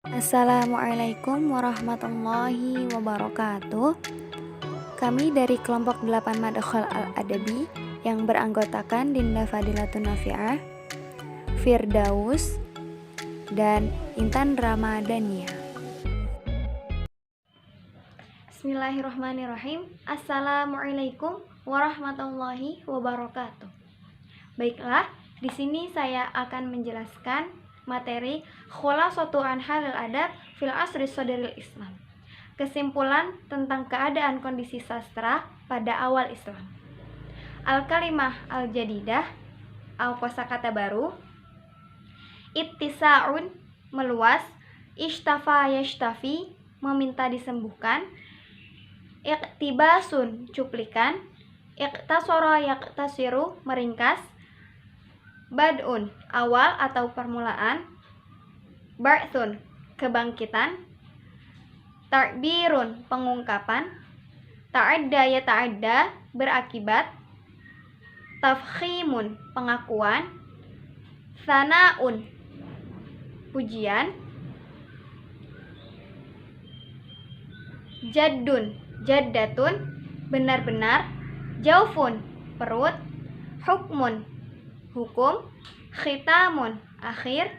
Assalamualaikum warahmatullahi wabarakatuh. Kami dari kelompok 8 Madkhal Al-Adabi yang beranggotakan Dinda Fadilatun Nafi'ah, Firdaus, dan Intan Ramadhania. Bismillahirrahmanirrahim. Assalamualaikum warahmatullahi wabarakatuh. Baiklah, di sini saya akan menjelaskan materi Khulasatu an halil adab fil asri sadril Islam. Kesimpulan tentang keadaan kondisi sastra pada awal Islam. Al-kalimah al-jadidah atau kosakata baru. Ittisa'un meluas, ishtafa yashtafi meminta disembuhkan, iktibasun cuplikan, iktasara yaktasiru meringkas, bad'un awal atau permulaan, ba'tsun kebangkitan, ta'birun pengungkapan, ta'adda ya ta'adda berakibat, tafkhimun pengakuan, sana'un pujian, jaddun jaddatun benar-benar, jaufun perut, hukmun hukum, khitamun akhir,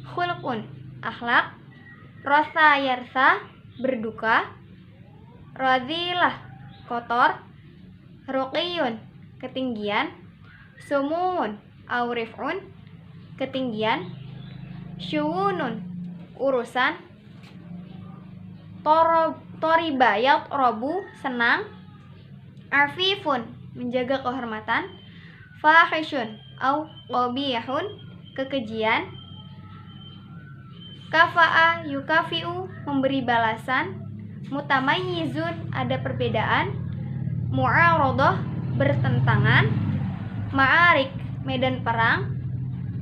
khulqun akhlak, rasa yarsa berduka, radhilah kotor, ruqiyun ketinggian, sumun au rif'un ketinggian, syuwunun urusan, toriba yatrobu senang, afifun menjaga kehormatan, fahishun au qabihun kekejian, kafa'a yukafi'u memberi balasan, mutamayyizun ada perbedaan, mu'aradah bertentangan, ma'arik medan perang,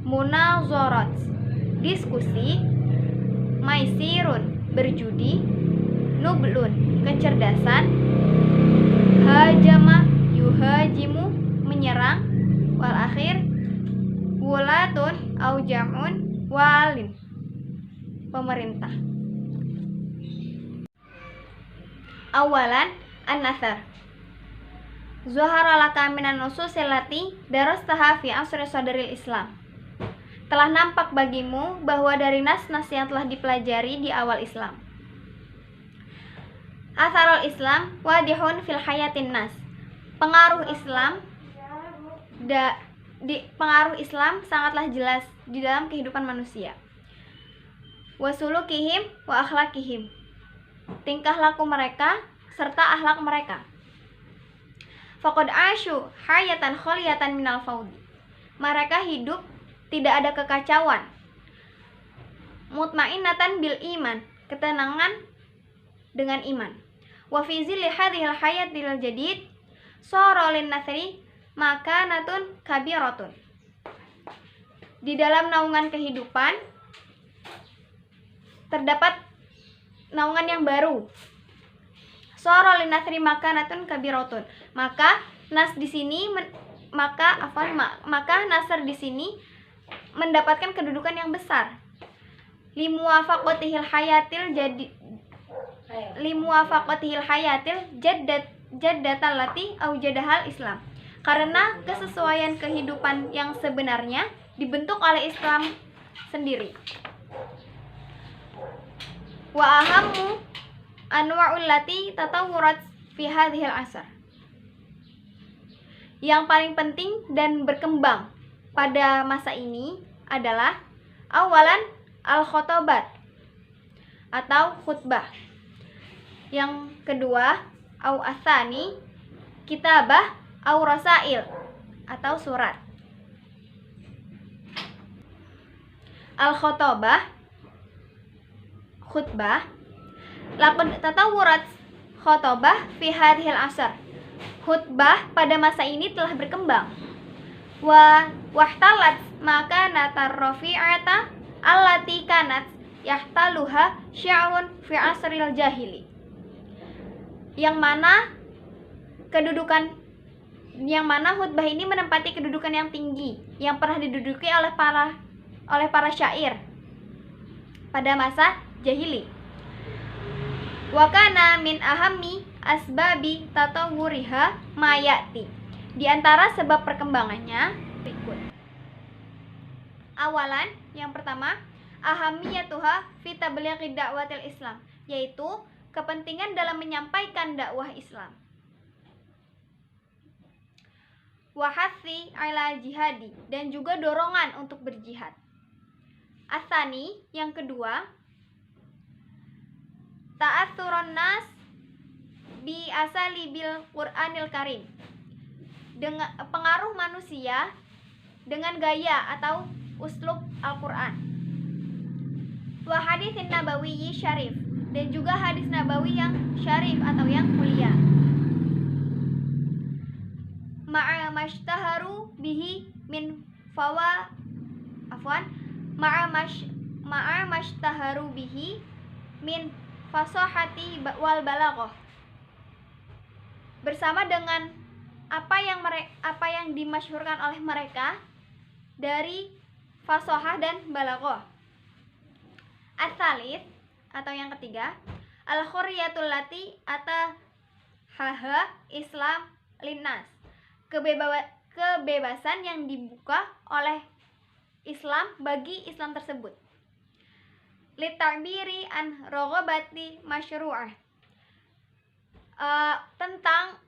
munazarat diskusi, maisirun berjudi, nublun kecerdasan, hajama yuhajimu menyerang, wal akhir wulatun au jam'un walin pemerintah. Awalan an-nasar. Zuhara laka minan nusus allati darastaha fi asri sadril Islam. Telah nampak bagimu bahwa dari nas-nas yang telah dipelajari di awal Islam. Atharul Islam wadihun fil hayatin nas. Pengaruh Islam pengaruh Islam sangatlah jelas di dalam kehidupan manusia. Wasulukihim wa akhlakihim, tingkah laku mereka serta akhlak mereka. Faqad asyu hayatan khaliyatan minal faudi, mereka hidup tidak ada kekacauan. Mutmainnatan bil iman, ketenangan dengan iman. Wa fi zilli hadhil hayatil jadid sara lin nasri makanatun kabiratun. Di dalam naungan kehidupan terdapat naungan yang baru. Sara lin nasri makanatun kabiratun. Maka nas di sini maka nasr di sini mendapatkan kedudukan yang besar. Limuwafaqatihil hayatil jaddatal lati aujadahal Islam. Karena kesesuaian kehidupan yang sebenarnya dibentuk oleh Islam sendiri. Wa ahammu anwa'ul lati tatawurat fi hadhil asar. Yang paling penting dan berkembang pada masa ini adalah awalan al-khotobat atau khutbah. Yang kedua au asani kitabah au rasail atau surat. Al-khotobah khutbah, laqad tatawurat khotobah fi hadhil asar. Khutbah pada masa ini telah berkembang. Wahtalat maka natar rafi'ata allati kanat yahtaluha syi'run fi asril jahili. Yang mana khutbah ini menempati kedudukan yang tinggi yang pernah diduduki oleh para syair pada masa jahili. Wa kana min ahammi asbabi tatawwuriha mayati. Di antara sebab perkembangannya berikut. Awalan, yang pertama, ahamiyatuha fi tablighi da'watil Islam, yaitu kepentingan dalam menyampaikan dakwah Islam. Wa hathi ala jihadi, dan juga dorongan untuk berjihad. Asani, yang kedua, ta'atsuran nas bi asalibil Qur'anil Karim, dengan pengaruh manusia dengan gaya atau uslub Al-Qur'an. Wa haditsin nabawiyyi syarif, dan juga hadis nabawi yang syarif atau yang mulia. Ma'a mashtaharu bihi min ma'a mashtaharu bihi min fasahati wal balaghah, bersama dengan apa yang dimasyhurkan oleh mereka dari fasahah dan balaghah. As-salis, atau yang ketiga, al-khurriyatul lati atahaha Islam linnas, kebebasan yang dibuka oleh Islam bagi Islam tersebut. Litabiri an raghabati masyru'ah, tentang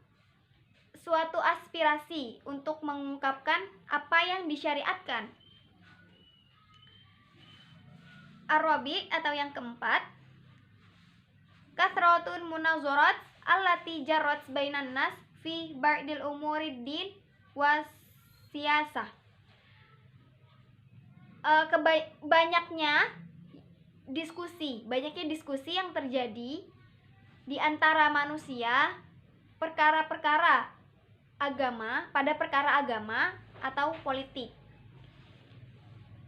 suatu aspirasi untuk mengungkapkan apa yang disyariatkan. Ar-rabi', atau yang keempat, kathratun munazarat allati jarrat bainan nas fi ba'dil umuri din wa siyasah. Banyaknya diskusi yang terjadi di antara manusia perkara-perkara agama, pada perkara agama atau politik.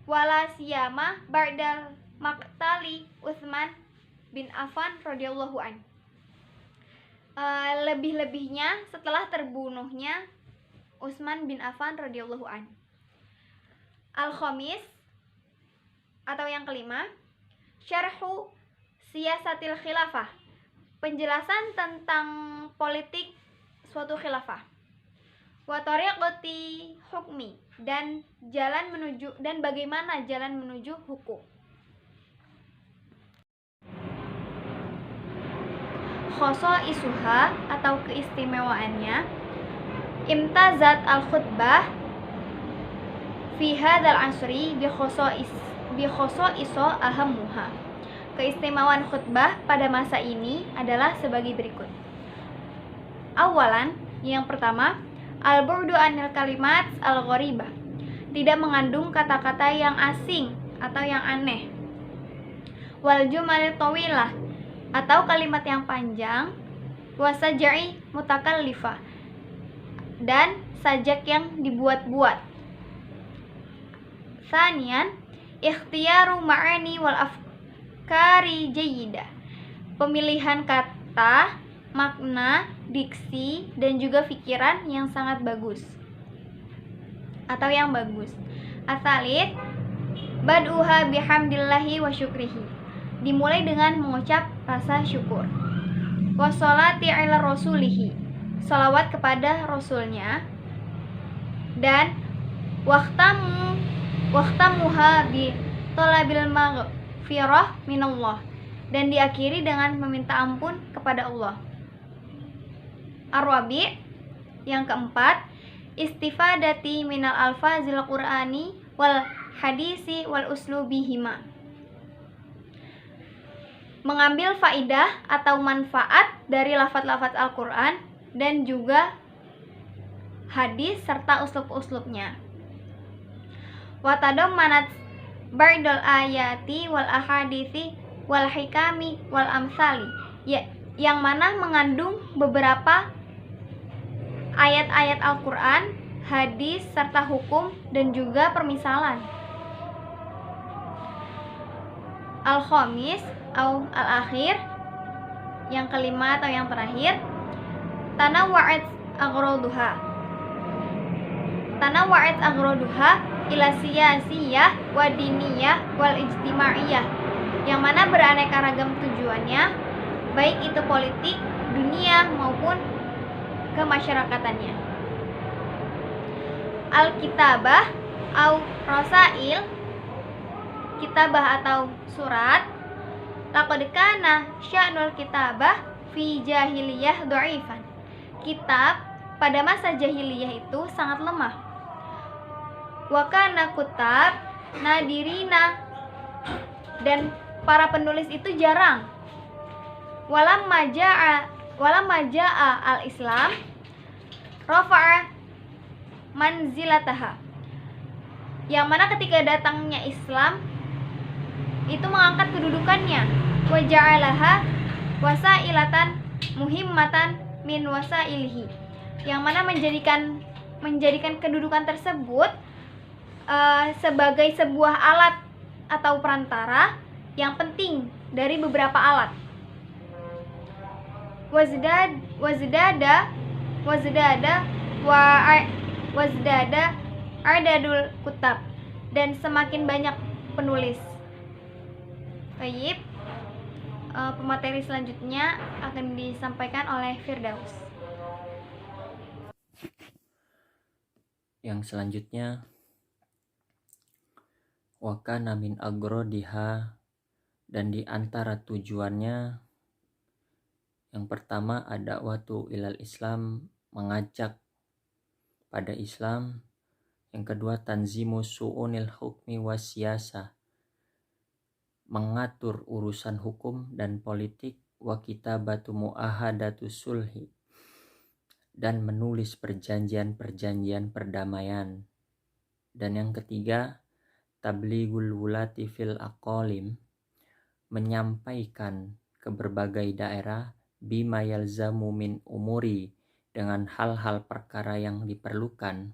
Wala siyama ba'dal maqtali Utsman bin Affan radhiyallahu an. Lebih-lebihnya setelah terbunuhnya Utsman bin Affan radhiyallahu an. Al-khamis, atau yang kelima, syarhu siyasatil khilafah, penjelasan tentang politik suatu khilafah. Wa tariqati hukmi, dan bagaimana jalan menuju hukum. Khosoisuha, atau keistimewaannya, imtazat al-khutbah fi hadzal asri bi khosoiso ahammuha. Keistimewaan khutbah pada masa ini adalah sebagai berikut. Awalan, yang pertama, al-burdu anil kalimat al-gharibah, tidak mengandung kata-kata yang asing atau yang aneh. Wal jumal tawilah, atau kalimat yang panjang. Wasajai mutakallifah, dan sajak yang dibuat-buat. Sanian, ikhtiyaru ma'ani wal afkari jayyidah, pemilihan kata, makna, diksi, dan juga pikiran yang sangat bagus atau yang bagus. Asalit, bad'uha bihamdillahi wa syukrihi, dimulai dengan mengucap rasa syukur. Wassalati ala rasulihi, salawat kepada rasulnya. Dan waqtamuha bi talabil maghfirah minallah, dan diakhiri dengan meminta ampun kepada Allah. Ar-rabi', yang keempat, istifadati minal alfazil qur'ani wal hadisi wal uslubihima, mengambil faidah atau manfaat dari lafaz-lafaz Al-Quran dan juga hadis serta uslub-uslubnya. Watadammanat ba'dal ayati wal ahaditsi wal hikami wal amsali, yang mana mengandung beberapa ayat-ayat Al-Quran, hadis serta hukum dan juga permisalan. Al-khamis atau al-akhir, yang kelima atau yang terakhir, tanawwa'at aghraduha ila siyasiyah wa diniyah wal ijtimaiyah, yang mana beraneka ragam tujuannya, baik itu politik, dunia, maupun kemasyarakatannya. Al-kitabah au rasail, kitabah atau surat. Laqad kana sya'nul kitabah fi jahiliyah dhaifan. Kitab pada masa jahiliyah itu sangat lemah. Wa kana kutab nadirina, dan para penulis itu jarang. Walamma ja'a al-Islam rafa'a manzilataha, yang mana ketika datangnya Islam itu mengangkat kedudukannya. Wa ja'alaha wasailatan muhimmatan min wasailihi, yang mana menjadikan kedudukan tersebut sebagai sebuah alat atau perantara yang penting dari beberapa alat. Wazdada adadul kutab, dan semakin banyak penulis. Baik, pemateri selanjutnya akan disampaikan oleh Firdaus. Yang selanjutnya, wa kana min agrodiha, dan di antara tujuannya yang pertama ada watu ilal Islam, mengajak pada Islam. Yang kedua tanzimu su'unil hukmi wasiyasa, mengatur urusan hukum dan politik. Wa kitabatu muahadatu sulhi, dan menulis perjanjian-perjanjian perdamaian. Dan yang ketiga tablighul wulati fil aqalim, menyampaikan ke berbagai daerah bima yalzamu min umuri, dengan hal-hal perkara yang diperlukan.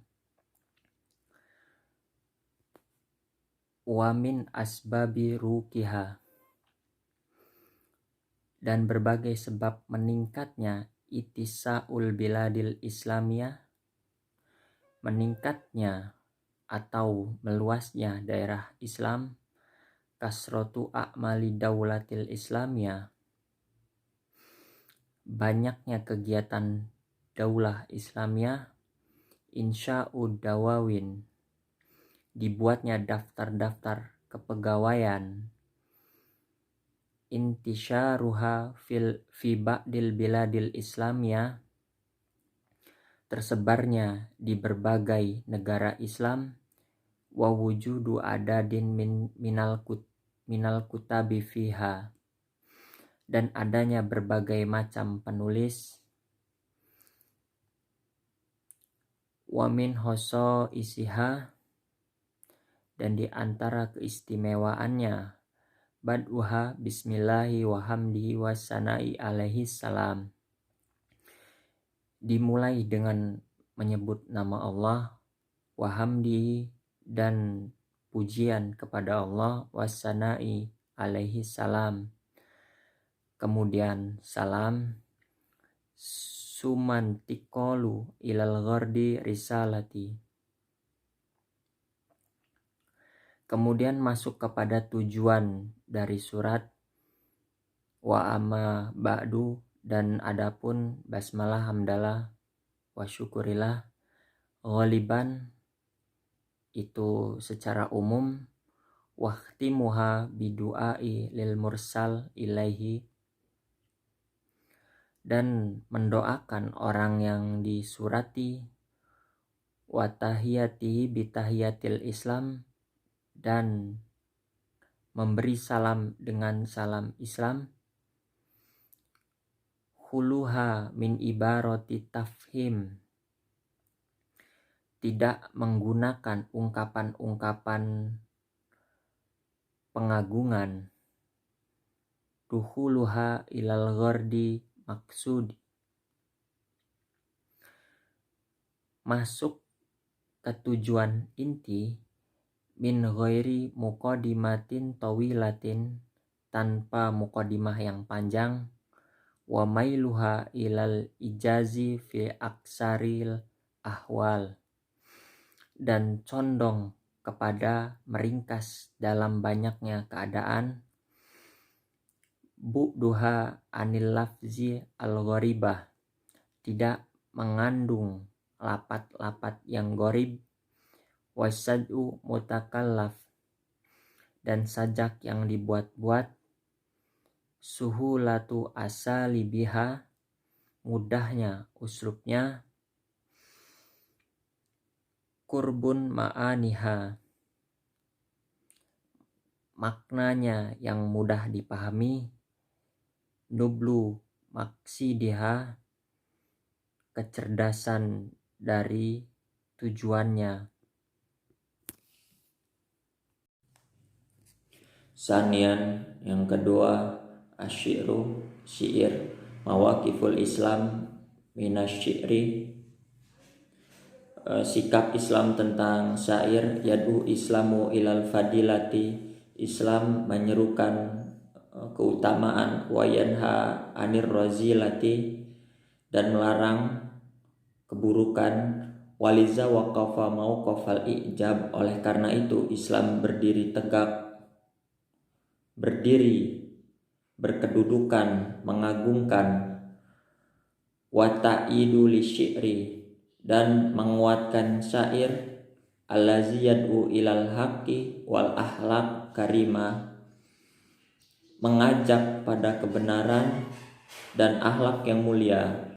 Wa min asbabi rukiha, dan berbagai sebab meningkatnya itisaul biladil islamiyah, meningkatnya atau meluasnya daerah Islam. Kasrotu a'mali daulatil islamiyah, banyaknya kegiatan daulah Islamiyah. Insya'ud dawawin, dibuatnya daftar-daftar kepegawaian. Intisyaruha fi ba'dil biladil islamiyah, tersebarnya di berbagai negara Islam. Wa wujudu adadin minal kutabi fiha, dan adanya berbagai macam penulis. Wa min hoso isiha, dan di antara keistimewaannya bad'uha bismillahi wa hamdihi wa sana'i alaihi salam, dimulai dengan menyebut nama Allah, wa hamdihi, dan pujian kepada Allah, wa sana'i alaihi salam, kemudian salam. Sumantikolu ilal ghardi risalati, kemudian masuk kepada tujuan dari surat. Wa amma ba'du, dan adapun basmalah, hamdalah, wa syukurillah, ghaliban, itu secara umum. Wahtimuha bidu'ai lil mursal ilaihi, dan mendoakan orang yang disurati. Wa tahiyatihi bitahiyatil Islam, dan memberi salam dengan salam Islam. Huluha min ibarati tafhim, tidak menggunakan ungkapan-ungkapan pengagungan. Duhuluha ilal ghardi maksud, masuk ke tujuan inti. Min ghairi muqaddimatin tawilatin, tanpa muqaddimah yang panjang. Wa mailuha ilal ijazi fi aksaril ahwal, dan condong kepada meringkas dalam banyaknya keadaan. bu'duha anil lafzi al-gharibah, tidak mengandung lapat-lapat yang gharib, wasad'u mutakallaf, dan sajak yang dibuat-buat, suhulatu asalibiha, mudahnya uslubnya, kurbun ma'aniha, maknanya yang mudah dipahami, nublu maksidiha, kecerdasan dari tujuannya. Sanian, yang kedua, asyiru, syair, mawaqiful Islam minasyi'ri, sikap Islam tentang syair, yadu islamu ilal fadilati, Islam menyerukan keutamaan, wa yanha anir razilati, dan melarang keburukan, waliza waqafa mauqafal ijab, oleh karena itu Islam berdiri tegak, berkedudukan, mengagungkan, wa ta'idu lisyi'ri, dan menguatkan syair, allazi yad'u ilal haqqi wal akhlaq karimah, mengajak pada kebenaran dan akhlak yang mulia.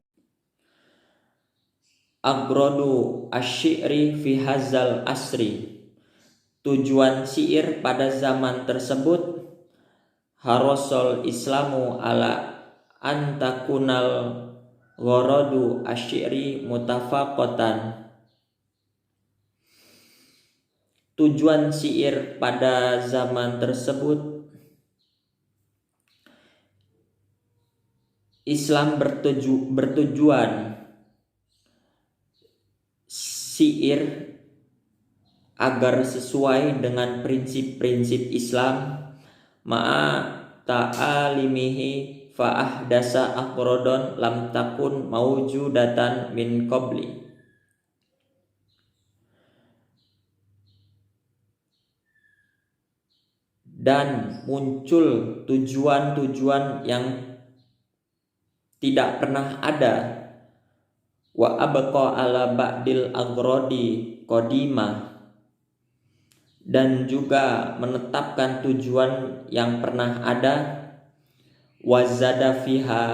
Agrodu asyi'ri fi hazal asri, tujuan syair pada zaman tersebut, harosol islamu ala antakunal ghorodu asyiri mutafaqatan, tujuan syair pada zaman tersebut, Islam bertujuan syair agar sesuai dengan prinsip-prinsip Islam, ma'a ta'alimihi fa'ahdasa aqrodon lam takun maujudatan min qabli, dan muncul tujuan-tujuan yang tidak pernah ada, wa abqa ala ba'dil agrodi qadimah, dan juga menetapkan tujuan yang pernah ada, wazada fiha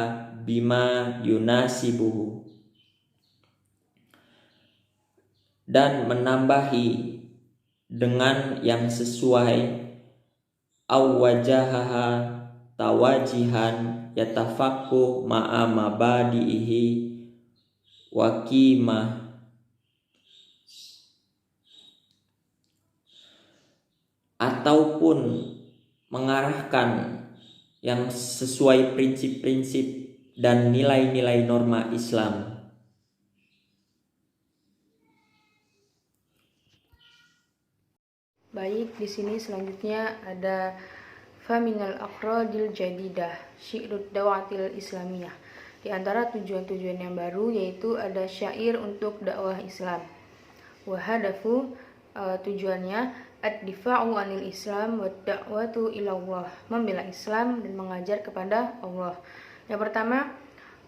bima yunasibuhu, dan menambahi dengan yang sesuai, awwajahaha tawajihan yatafaqu ma'a mabadihi wa qimah, ataupun mengarahkan yang sesuai prinsip-prinsip dan nilai-nilai norma Islam. Baik, di sini selanjutnya ada faminal aqradil jadidah syi'rud dawatil islamiyah. Di antara tujuan-tujuan yang baru yaitu ada syair untuk dakwah Islam. Wa hadafu, tujuannya ad-difa'u anil Islam wa da'watu ilallah, membela Islam dan mengajar kepada Allah. Yang pertama,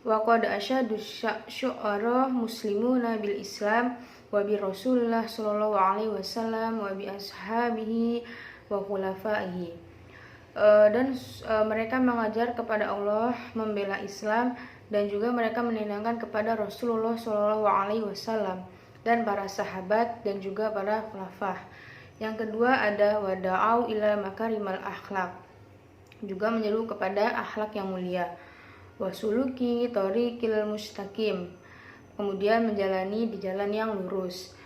wa qad asyadu syu'ara muslimuna bil Islam wa bi Rasulillah sallallahu alaihi wasallam wa bi ashabihi wa khulafaihi. Dan mereka mengajar kepada Allah, membela Islam, dan juga mereka menenangkan kepada Rasulullah sallallahu alaihi wasallam dan para sahabat dan juga para khulafah. Yang kedua ada wada'au ila makarimal akhlak, juga menyeru kepada akhlak yang mulia, wasuluki thoriqil mustaqim, kemudian menjalani di jalan yang lurus,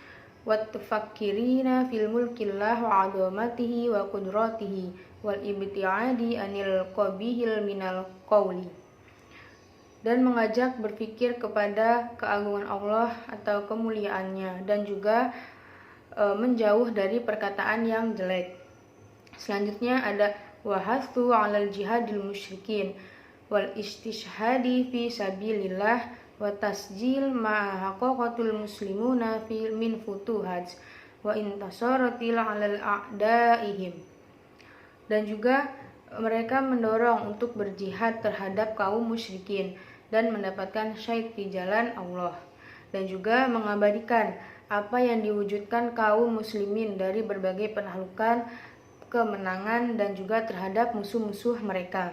wattafakirina fil mulkillah wa adhamatihi wa qudratihi wal ibtiadi anil qabihil minal qawli, dan mengajak berpikir kepada keagungan Allah atau kemuliaannya, dan juga menjauh dari perkataan yang jelek. Selanjutnya ada wahathu 'alal jihadil musyrikin wal istishhadi fi sabilillah wa tasjil ma haqaqatul muslimuna fi min futuhat wa intasaratil 'alal a'daihim, dan juga Mereka mendorong untuk berjihad terhadap kaum musyrikin dan mendapatkan syahid di jalan Allah, dan juga mengabadikan apa yang diwujudkan kaum muslimin dari berbagai penaklukan, kemenangan, dan juga terhadap musuh-musuh mereka.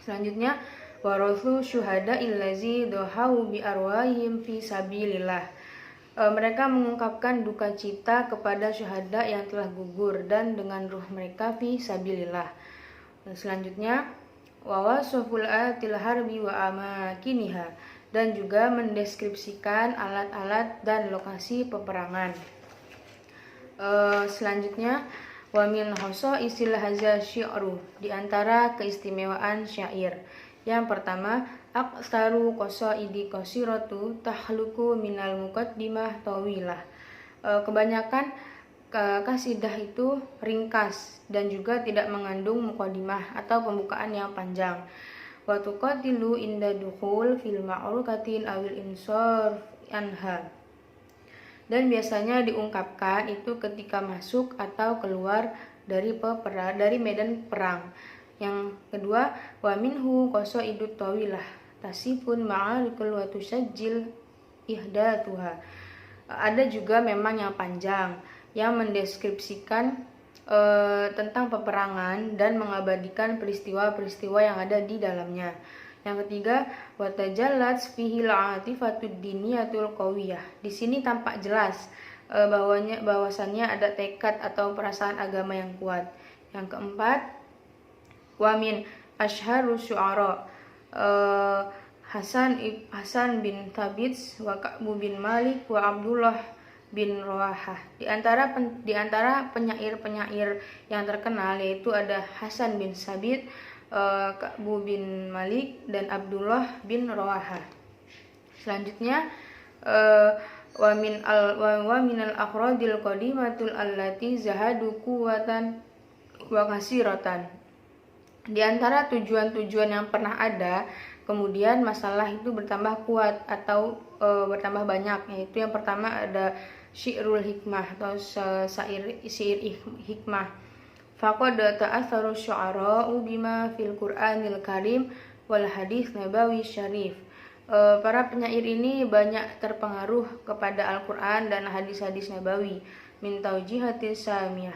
Selanjutnya, warathu syuhada illazi dohau bi arwahim fi sabilillah. Mereka mengungkapkan duka cita kepada syuhada yang telah gugur dan dengan ruh mereka fi sabilillah. Selanjutnya, wawasoful atil harbi wa amakiniha, dan juga mendeskripsikan alat-alat dan lokasi peperangan. Selanjutnya, wa min istilah hazal syi'ru, di antara keistimewaan syair. Yang pertama, aqsaru qasaidi qasiratu tahluku minal muqaddimah tawilah. Kebanyakan kasidah itu ringkas dan juga tidak mengandung muqaddimah atau pembukaan yang panjang. Wa tuqatilu inda dukhul fil ma'rukatin awil insar anha. Dan biasanya diungkapkan itu ketika masuk atau keluar dari medan perang. Yang kedua, wa minhu qasaidut tawilah tasifun ma'arikul wa tusajjil ihdatuha. Ada juga memang yang panjang yang mendeskripsikan tentang peperangan dan mengabadikan peristiwa-peristiwa yang ada di dalamnya. Yang ketiga, watajallat fihi al-atifatud diniyatul qawiyah. Di sini tampak jelas bahwasannya ada tekad atau perasaan agama yang kuat. Yang keempat, wa min asyharu syu'ara Hasan bin Thabit wa Ka'bu bin Malik wa Abdullah bin Rawahah. Di antara penyair-penyair yang terkenal yaitu ada Hasan bin Sabit, Ka'bu bin Malik, dan Abdullah bin Rawahah. Selanjutnya, wa minal aqradil qadimatul allati zahadu quwwatan wa kasiratan. Di antara tujuan-tujuan yang pernah ada, kemudian masalah itu bertambah kuat atau bertambah banyak, yaitu yang pertama ada syi'rul hikmah atau syair hikmah. Faqad ta'atharu syu'ara'u bima fil Qur'anil Karim wal hadis nabawi syarif. Para penyair ini banyak terpengaruh kepada Al-Quran dan hadis-hadis nabawi min taujihatis samiyah,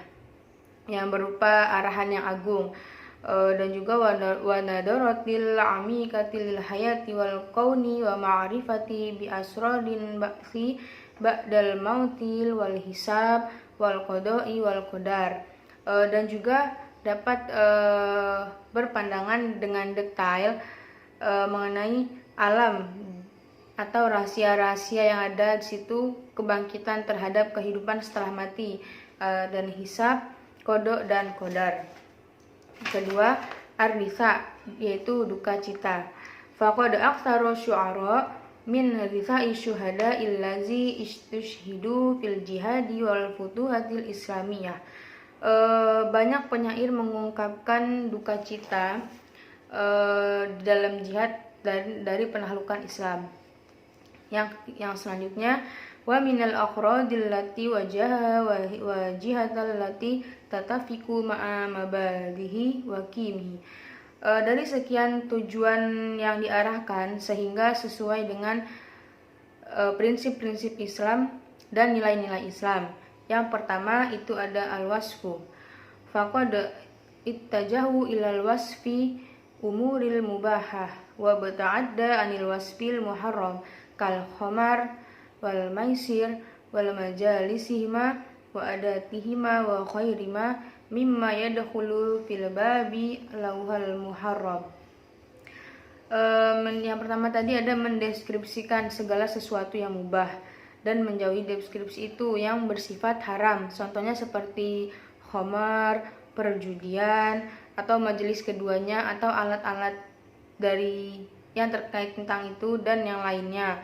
yang berupa arahan yang agung, dan juga wa nadaratil amikatil hayati wal kauni wa ma'rifati bi asradin ba'si ba'dal mautil wal hisab wal qada'i wal qadar. Dan juga dapat berpandangan dengan detail mengenai alam atau rahasia-rahasia yang ada di situ, kebangkitan terhadap kehidupan setelah mati, dan hisab, qada dan qadar. Kedua, ar-risa, yaitu duka cita. Faqad aktsaru syu'ara min risa'i syuhada illazi istushhidu fil jihadi wal futuhatil islamiyah. Banyak penyair mengungkapkan duka cita dalam jihad dari penaklukan Islam. Yang selanjutnya, wa minal aqradil lati wajaha wa jihatal lati tatafiku ma'a mabadihi wa qimihi. Dari sekian tujuan yang diarahkan sehingga sesuai dengan prinsip-prinsip Islam dan nilai-nilai Islam. Yang pertama itu ada al-wasfu. Faqad ittajahu ilal wasfi umuril mubahah wa bata'adda anil wasfil muharram kal khamar wal maisir wal majalisihima wa adatihima wa khairima mimma yadkhulu fil babi lauhal muharram. Yang pertama tadi ada mendeskripsikan segala sesuatu yang mubah dan menjauhi deskripsi itu yang bersifat haram. Contohnya seperti khamar, perjudian, atau majelis keduanya, atau alat-alat dari yang terkait tentang itu dan yang lainnya,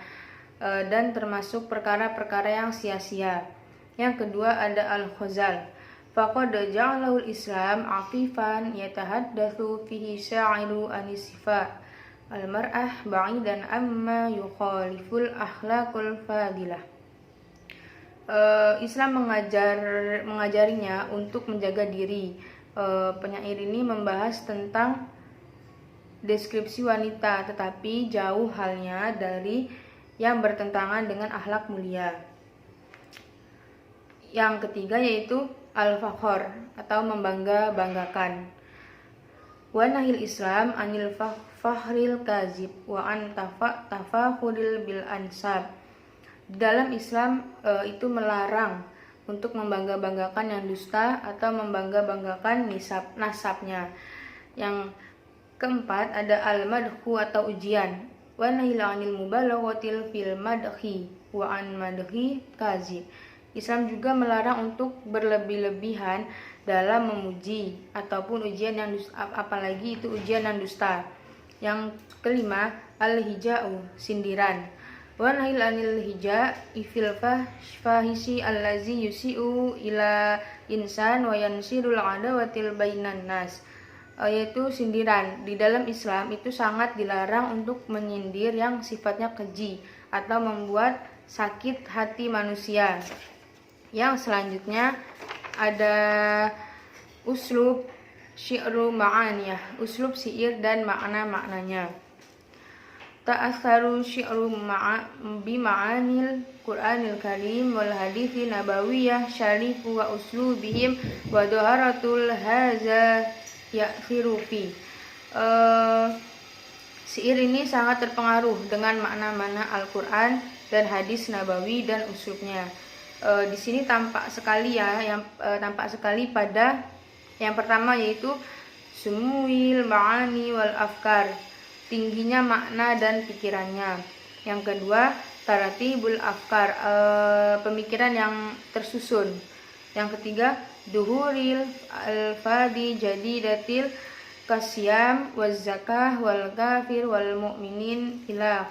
dan termasuk perkara-perkara yang sia-sia. Yang kedua ada al-khazal. Faqad ja'alahul Islam afifan yatahaddatsu fihi sya'iru anisifa al-mar'ah ba'idan amma yukhaliful akhlaqul fadilah. Islam mengajarinya untuk menjaga diri Penyair ini membahas tentang deskripsi wanita, tetapi jauh halnya dari yang bertentangan dengan akhlak mulia. Yang ketiga yaitu al-fakhor atau membangga-banggakan. Wa nahil Islam anil fakhril kazib wa an tafakhuril bil ansab. Di dalam Islam itu melarang untuk membangga-banggakan yang dusta atau membangga-banggakan nasabnya. Yang keempat ada al-madhu atau ujian. Wa nahil anil mubalaghatil fil madhi wa an madhi kazib. Islam juga melarang untuk berlebih-lebihan dalam memuji ataupun ujian yang dusta, apalagi itu ujian yang dusta. Yang kelima al-hija'u, sindiran. Wa nahil anil hija ifil fahisi allazi yusi'u ila insan wa yansirul adawatil bainan nas, yaitu sindiran. Di dalam Islam itu sangat dilarang untuk menyindir yang sifatnya keji atau membuat sakit hati manusia. Yang selanjutnya ada uslub syi'ru ma'aniyah, uslub syair dan makna-maknanya. Ta'atharu syi'ru bi ma'anil Qur'anil Karim wal hadithi nabawiyah syarifu wa uslubihim wa doharatul haza ya'thiru fi. Syair ini sangat terpengaruh dengan makna-makna Al-Quran dan hadis nabawi dan uslubnya. Di sini tampak sekali tampak sekali pada yang pertama yaitu sumuil ma'ani wal afkar, tingginya makna dan pikirannya. Yang kedua taratibul afkar, pemikiran yang tersusun. Yang ketiga duhuril alfadi jadidatil kasyam waz zakah wal kafir wal mu'minin khilaf.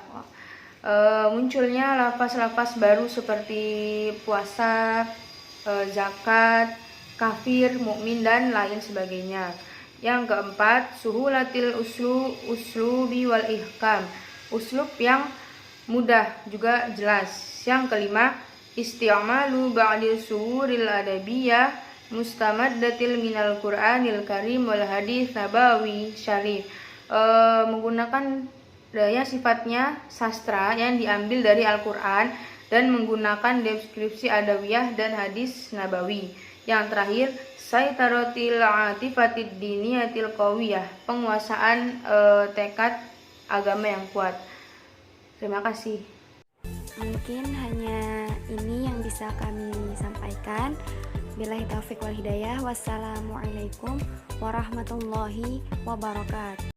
Munculnya lafaz-lafaz baru seperti puasa, zakat, kafir, mukmin dan lain sebagainya. Yang keempat, suhulatil uslubi wal ihkam, uslub yang mudah juga jelas. Yang kelima, isti'malu ba'di suhuril adabiyah mustamaddatil minal Qur'anil Karim wal hadis nabawi syarif, menggunakan yang sifatnya sastra yang diambil dari Al-Quran dan menggunakan deskripsi adawiyah dan hadis nabawi. Yang terakhir, saitaratil atifatid diniyatil qawiyah, penguasaan tekad agama yang kuat. Terima kasih. Mungkin hanya ini yang bisa kami sampaikan. Billahi taufiq wal hidayah. Wassalamualaikum warahmatullahi wabarakatuh.